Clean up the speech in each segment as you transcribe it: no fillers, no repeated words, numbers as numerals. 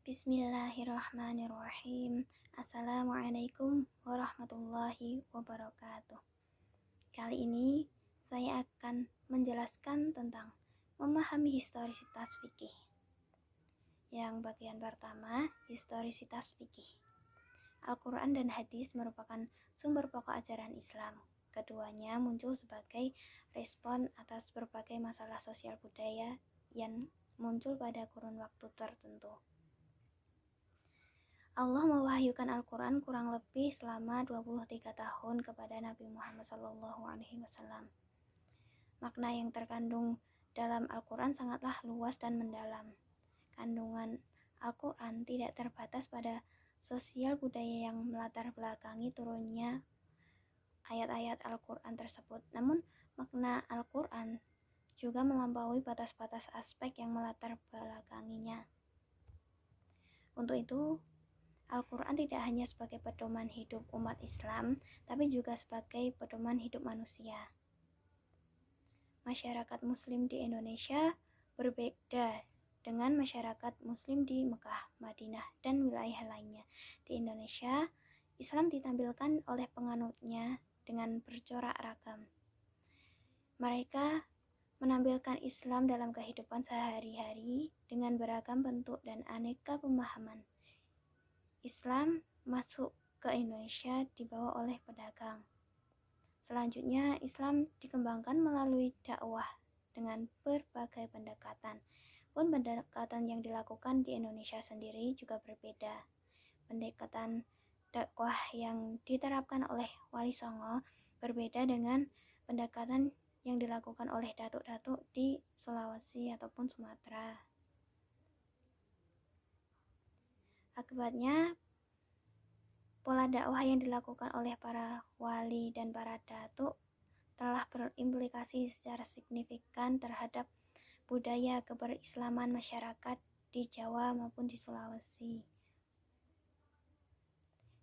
Bismillahirrahmanirrahim. Assalamualaikum warahmatullahi wabarakatuh. Kali ini saya akan menjelaskan tentang memahami historisitas fikih. Yang bagian pertama, historisitas fikih. Al-Quran dan hadis merupakan sumber pokok ajaran Islam. Keduanya muncul sebagai respon atas berbagai masalah sosial budaya yang muncul pada kurun waktu tertentu. Allah mewahyukan Al-Quran kurang lebih selama 23 tahun kepada Nabi Muhammad SAW. Makna yang terkandung dalam Al-Quran sangatlah luas dan mendalam. Kandungan Al-Quran tidak terbatas pada sosial budaya yang melatar belakangi turunnya ayat-ayat Al-Quran tersebut. Namun, makna Al-Quran juga melampaui batas-batas aspek yang melatar belakanginya. Untuk itu, Al-Quran tidak hanya sebagai pedoman hidup umat Islam, tapi juga sebagai pedoman hidup manusia. Masyarakat Muslim di Indonesia berbeda dengan masyarakat Muslim di Mekah, Madinah, dan wilayah lainnya. Di Indonesia, Islam ditampilkan oleh penganutnya dengan bercorak ragam. Mereka menampilkan Islam dalam kehidupan sehari-hari dengan beragam bentuk dan aneka pemahaman. Islam masuk ke Indonesia dibawa oleh pedagang. Selanjutnya, Islam dikembangkan melalui dakwah dengan berbagai pendekatan. Pun pendekatan yang dilakukan di Indonesia sendiri juga berbeda. Pendekatan dakwah yang diterapkan oleh Wali Songo berbeda dengan pendekatan yang dilakukan oleh datuk-datuk di Sulawesi ataupun Sumatera. Akibatnya, pola dakwah yang dilakukan oleh para wali dan para datuk telah berimplikasi secara signifikan terhadap budaya keberislaman masyarakat di Jawa maupun di Sulawesi.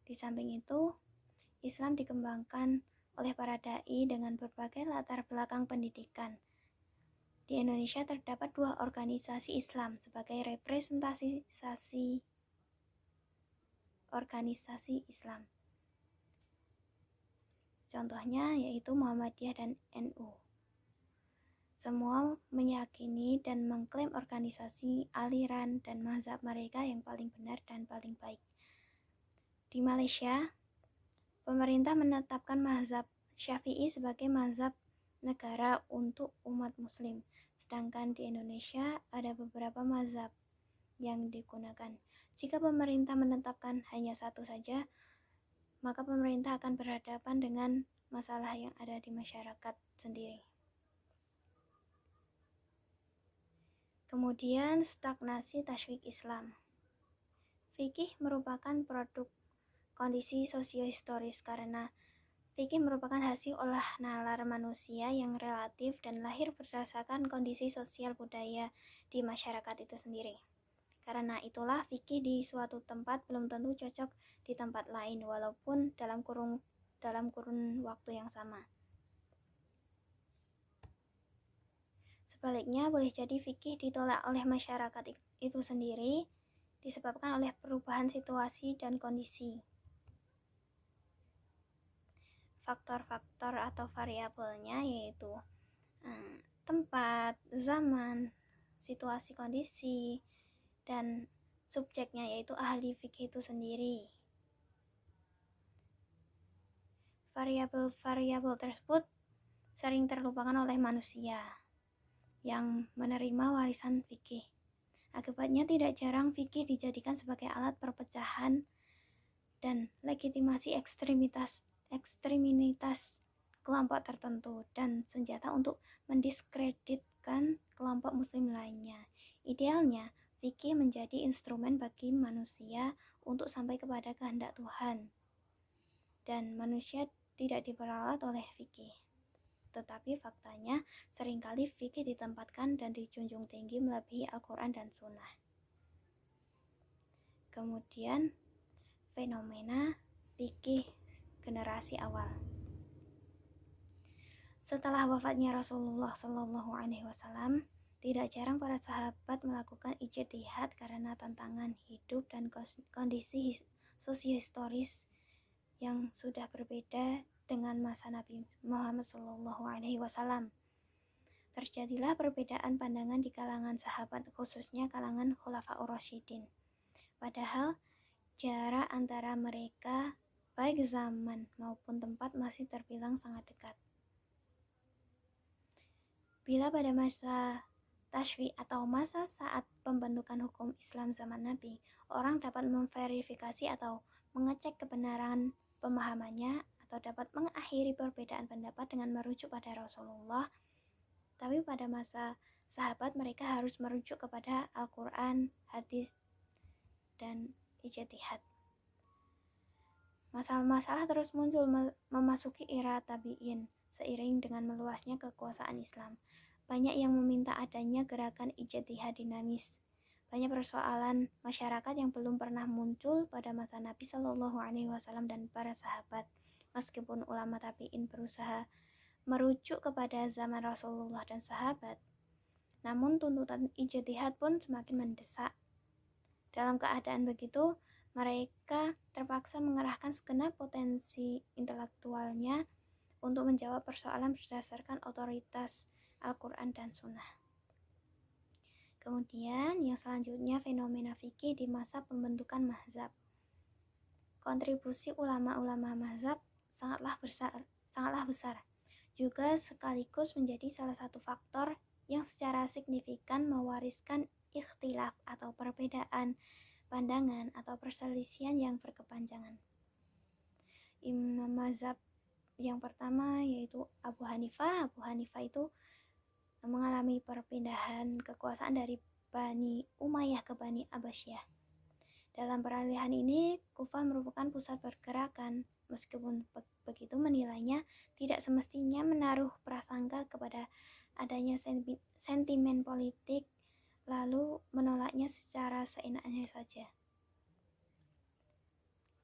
Di samping itu, Islam dikembangkan oleh para dai dengan berbagai latar belakang pendidikan. Di Indonesia terdapat 2 organisasi Islam sebagai representasi organisasi Islam. Contohnya yaitu Muhammadiyah dan NU. Semua meyakini dan mengklaim organisasi, aliran, dan mazhab mereka yang paling benar dan paling baik. Di Malaysia, pemerintah menetapkan mazhab Syafi'i sebagai mazhab negara untuk umat muslim. Sedangkan di Indonesia ada beberapa mazhab yang digunakan. Jika pemerintah menetapkan hanya satu saja, maka pemerintah akan berhadapan dengan masalah yang ada di masyarakat sendiri. Kemudian, stagnasi tasyrik Islam. Fikih merupakan produk kondisi sosiohistoris karena fikih merupakan hasil olah nalar manusia yang relatif dan lahir berdasarkan kondisi sosial budaya di masyarakat itu sendiri. Karena itulah fikih di suatu tempat belum tentu cocok di tempat lain walaupun dalam kurun waktu yang sama. Sebaliknya, boleh jadi fikih ditolak oleh masyarakat itu sendiri disebabkan oleh perubahan situasi dan kondisi. Faktor-faktor atau variabelnya yaitu tempat, zaman, situasi kondisi, dan subjeknya yaitu ahli fikih itu sendiri. Variabel-variabel tersebut sering terlupakan oleh manusia yang menerima warisan fikih. Akibatnya tidak jarang fikih dijadikan sebagai alat perpecahan dan legitimasi ekstremitas kelompok tertentu dan senjata untuk mendiskreditkan kelompok muslim lainnya. Idealnya, fikih menjadi instrumen bagi manusia untuk sampai kepada kehendak Tuhan. Dan manusia tidak diperalat oleh fikih. Tetapi faktanya, seringkali fikih ditempatkan dan dijunjung tinggi melebihi Al-Quran dan Sunnah. Kemudian, fenomena fikih generasi awal. Setelah wafatnya Rasulullah SAW, Tidak jarang para sahabat melakukan ijtihad karena tantangan hidup dan kondisi sosiohistoris yang sudah berbeda dengan masa Nabi Muhammad SAW. Terjadilah perbedaan pandangan di kalangan sahabat, khususnya kalangan Khulafaur Rasyidin. Padahal jarak antara mereka baik zaman maupun tempat masih terbilang sangat dekat. Bila pada masa Tashfi' atau masa saat pembentukan hukum Islam zaman Nabi, orang dapat memverifikasi atau mengecek kebenaran pemahamannya atau dapat mengakhiri perbedaan pendapat dengan merujuk pada Rasulullah. Tapi pada masa sahabat mereka harus merujuk kepada Al-Quran, hadis, dan ijtihad. Masalah-masalah terus muncul memasuki era tabi'in seiring dengan meluasnya kekuasaan Islam. Banyak yang meminta adanya gerakan ijtihad dinamis. Banyak persoalan masyarakat yang belum pernah muncul pada masa Nabi Shallallahu Alaihi Wasallam dan para sahabat. Meskipun ulama tabi'in berusaha merujuk kepada zaman Rasulullah dan sahabat, namun tuntutan ijtihad pun semakin mendesak. Dalam keadaan begitu, mereka terpaksa mengerahkan segenap potensi intelektualnya untuk menjawab persoalan berdasarkan otoritas Al-Quran dan Sunnah. Kemudian yang selanjutnya fenomena fikih di masa pembentukan mazhab. Kontribusi ulama-ulama mazhab sangatlah besar. Juga sekaligus menjadi salah satu faktor yang secara signifikan mewariskan ikhtilaf atau perbedaan pandangan atau perselisihan yang berkepanjangan. Imam mazhab yang pertama yaitu Abu Hanifah. Abu Hanifah itu mengalami perpindahan kekuasaan dari Bani Umayyah ke Bani Abbasiyah. Dalam peralihan ini, Kufah merupakan pusat pergerakan. Meskipun begitu, menilainya tidak semestinya menaruh prasangka kepada adanya sentimen politik, lalu menolaknya secara seenaknya saja.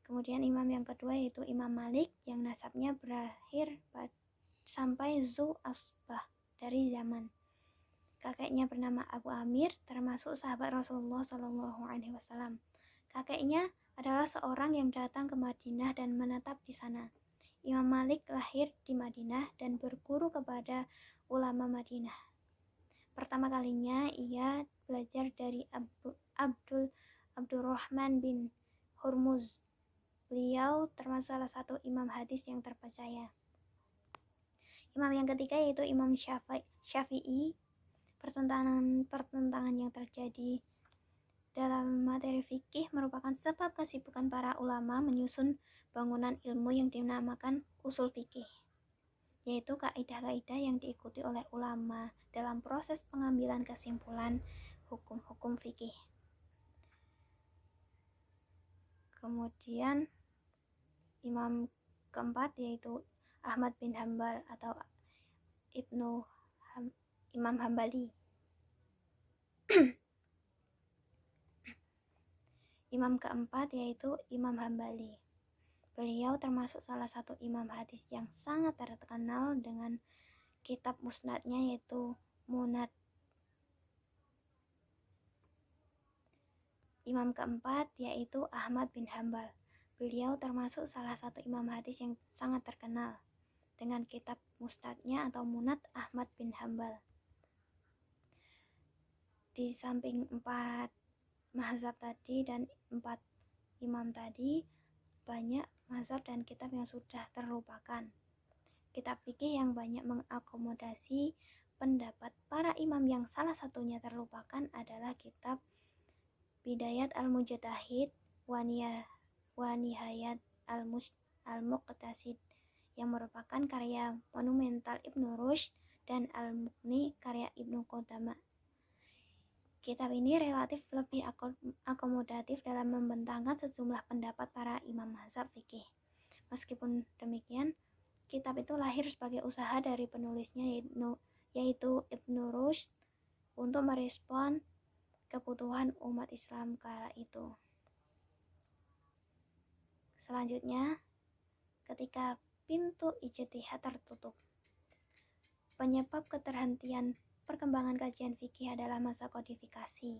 Kemudian imam yang kedua yaitu Imam Malik yang nasabnya berakhir sampai Zu Asbah dari zaman. Kakeknya bernama Abu Amir, termasuk sahabat Rasulullah SAW. Kakeknya adalah seorang yang datang ke Madinah dan menetap di sana. Imam Malik lahir di Madinah dan berguru kepada ulama Madinah. Pertama kalinya ia belajar dari Abdurrahman bin Hurmuz. Beliau termasuk salah satu imam hadis yang terpercaya. Imam yang ketiga yaitu Imam Syafi'i. Pertentangan yang terjadi dalam materi fikih merupakan sebab kesibukan para ulama menyusun bangunan ilmu yang dinamakan usul fikih, yaitu kaidah-kaidah yang diikuti oleh ulama dalam proses pengambilan kesimpulan hukum-hukum fikih. Kemudian imam keempat yaitu Ahmad bin Hambal atau Imam Hambali. Imam keempat yaitu Imam Hambali. Beliau termasuk salah satu imam hadis yang sangat terkenal dengan kitab musnadnya yaitu Munad. Imam keempat yaitu Ahmad bin Hambal. Beliau termasuk salah satu imam hadis yang sangat terkenal dengan kitab musnadnya atau Munad Ahmad bin Hambal. Di samping 4 mazhab tadi dan 4 imam tadi, banyak mazhab dan kitab yang sudah terlupakan. Kitab fikih yang banyak mengakomodasi pendapat para imam yang salah satunya terlupakan adalah kitab Bidayat Al-Mujtahid wa Nihayat Al-Muqtasid yang merupakan karya monumental Ibnu Rushd dan Al-Mughni karya Ibnu Qudamah. Kitab ini relatif lebih akomodatif dalam membentangkan sejumlah pendapat para imam mazhab fikih. Meskipun demikian, kitab itu lahir sebagai usaha dari penulisnya yaitu Ibnu Rushd untuk merespon kebutuhan umat Islam kala itu. Selanjutnya, ketika pintu ijtihad tertutup, penyebab keterhentian perkembangan kajian fikih adalah masa kodifikasi.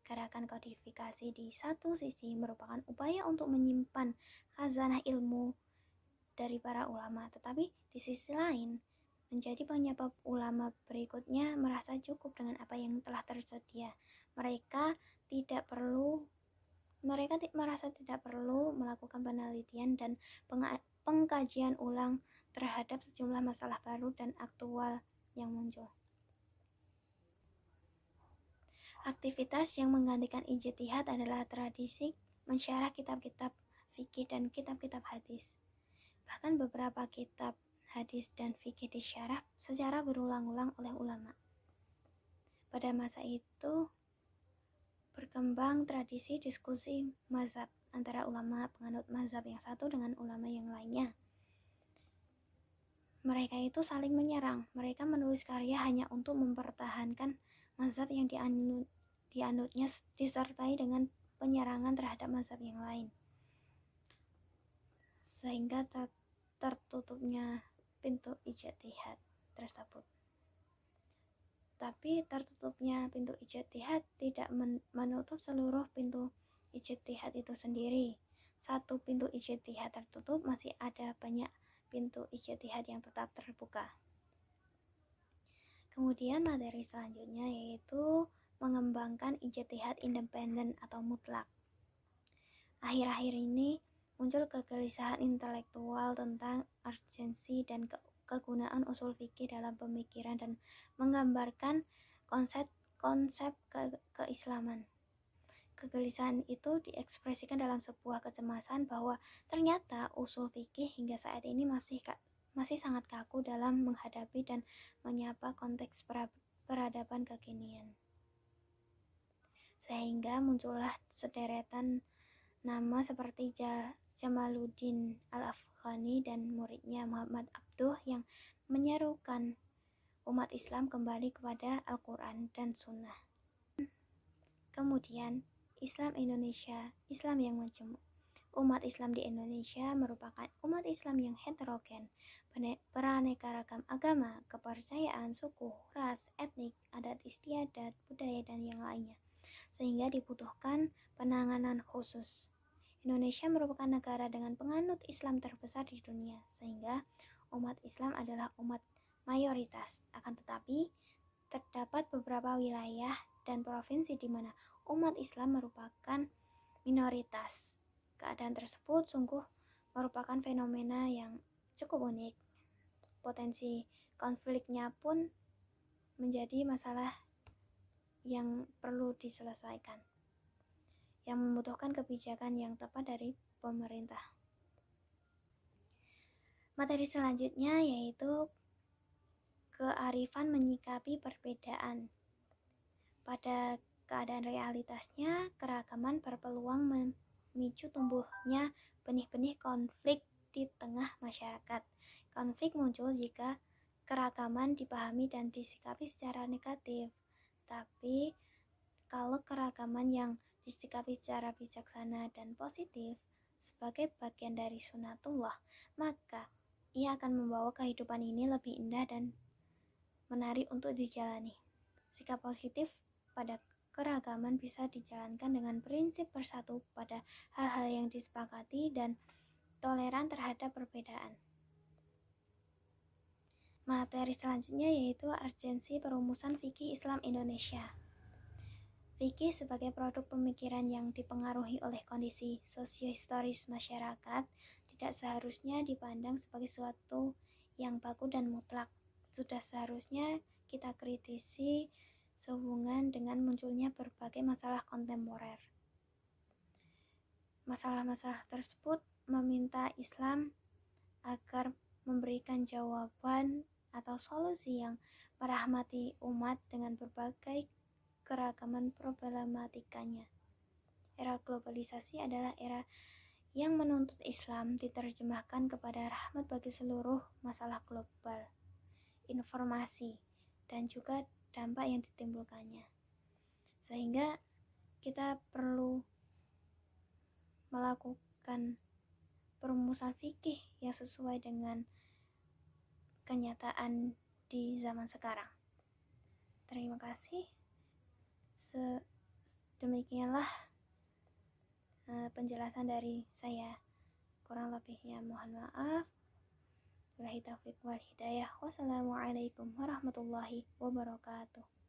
Gerakan kodifikasi di satu sisi merupakan upaya untuk menyimpan khazanah ilmu dari para ulama, tetapi di sisi lain menjadi penyebab ulama berikutnya merasa cukup dengan apa yang telah tersedia. Mereka merasa tidak perlu melakukan penelitian dan pengkajian ulang terhadap sejumlah masalah baru dan aktual yang muncul. Aktivitas yang menggantikan ijtihad adalah tradisi mensyarah kitab-kitab fikih dan kitab-kitab hadis. Bahkan beberapa kitab hadis dan fikih disyarah secara berulang-ulang oleh ulama. Pada masa itu berkembang tradisi diskusi mazhab antara ulama penganut mazhab yang satu dengan ulama yang lainnya. Mereka itu saling menyerang. Mereka menulis karya hanya untuk mempertahankan mazhab yang dianutnya disertai dengan penyerangan terhadap mazhab yang lain, sehingga tertutupnya pintu ijtihad tersebut. Tapi tertutupnya pintu ijtihad tidak menutup seluruh pintu ijtihad itu sendiri. Satu pintu ijtihad tertutup, masih ada banyak pintu ijtihad yang tetap terbuka. Kemudian materi selanjutnya yaitu mengembangkan ijtihad independen atau mutlak. Akhir-akhir ini muncul kegelisahan intelektual tentang urgensi dan kegunaan usul fikih dalam pemikiran dan menggambarkan konsep keislaman. Kegelisahan itu diekspresikan dalam sebuah kecemasan bahwa ternyata usul fikih hingga saat ini masih sangat kaku dalam menghadapi dan menyapa konteks peradaban kekinian. Sehingga muncullah sederetan nama seperti Jamaluddin Al-Afghani dan muridnya Muhammad Abduh yang menyerukan umat Islam kembali kepada Al-Quran dan Sunnah. Kemudian, Islam Indonesia, Islam yang majemuk. Umat Islam di Indonesia merupakan umat Islam yang heterogen, beraneka ragam agama, kepercayaan, suku, ras, etnik, adat istiadat, budaya, dan yang lainnya, sehingga dibutuhkan penanganan khusus. Indonesia merupakan negara dengan penganut Islam terbesar di dunia, sehingga umat Islam adalah umat mayoritas. Akan tetapi, terdapat beberapa wilayah dan provinsi di mana umat Islam merupakan minoritas. Keadaan tersebut sungguh merupakan fenomena yang cukup unik. Potensi konfliknya pun menjadi masalah yang perlu diselesaikan, yang membutuhkan kebijakan yang tepat dari pemerintah. Materi selanjutnya yaitu kearifan menyikapi perbedaan. Pada keadaan realitasnya, keragaman berpeluang memicu tumbuhnya benih-benih konflik di tengah masyarakat. Konflik muncul jika keragaman dipahami dan disikapi secara negatif. Tapi kalau keragaman yang disikapi secara bijaksana dan positif sebagai bagian dari sunatullah, maka ia akan membawa kehidupan ini lebih indah dan menarik untuk dijalani. Sikap positif pada keragaman bisa dijalankan dengan prinsip bersatu pada hal-hal yang disepakati dan toleran terhadap perbedaan. Materi selanjutnya yaitu urgensi perumusan fikih Islam Indonesia. Fikih sebagai produk pemikiran yang dipengaruhi oleh kondisi sosiohistoris masyarakat tidak seharusnya dipandang sebagai suatu yang baku dan mutlak. Sudah seharusnya kita kritisi sehubungan dengan munculnya berbagai masalah kontemporer. Masalah-masalah tersebut meminta Islam agar memberikan jawaban atau solusi yang merahmati umat dengan berbagai keragaman problematikanya. Era globalisasi adalah era yang menuntut Islam diterjemahkan kepada rahmat bagi seluruh masalah global, informasi, dan juga dampak yang ditimbulkannya. Sehingga kita perlu melakukan perumusan fikih yang sesuai dengan kenyataan di zaman sekarang. Terima kasih. Demikianlah penjelasan dari saya. Kurang lebihnya mohon maaf. Wabillahi taufiq wal hidayah. Wassalamualaikum warahmatullahi wabarakatuh.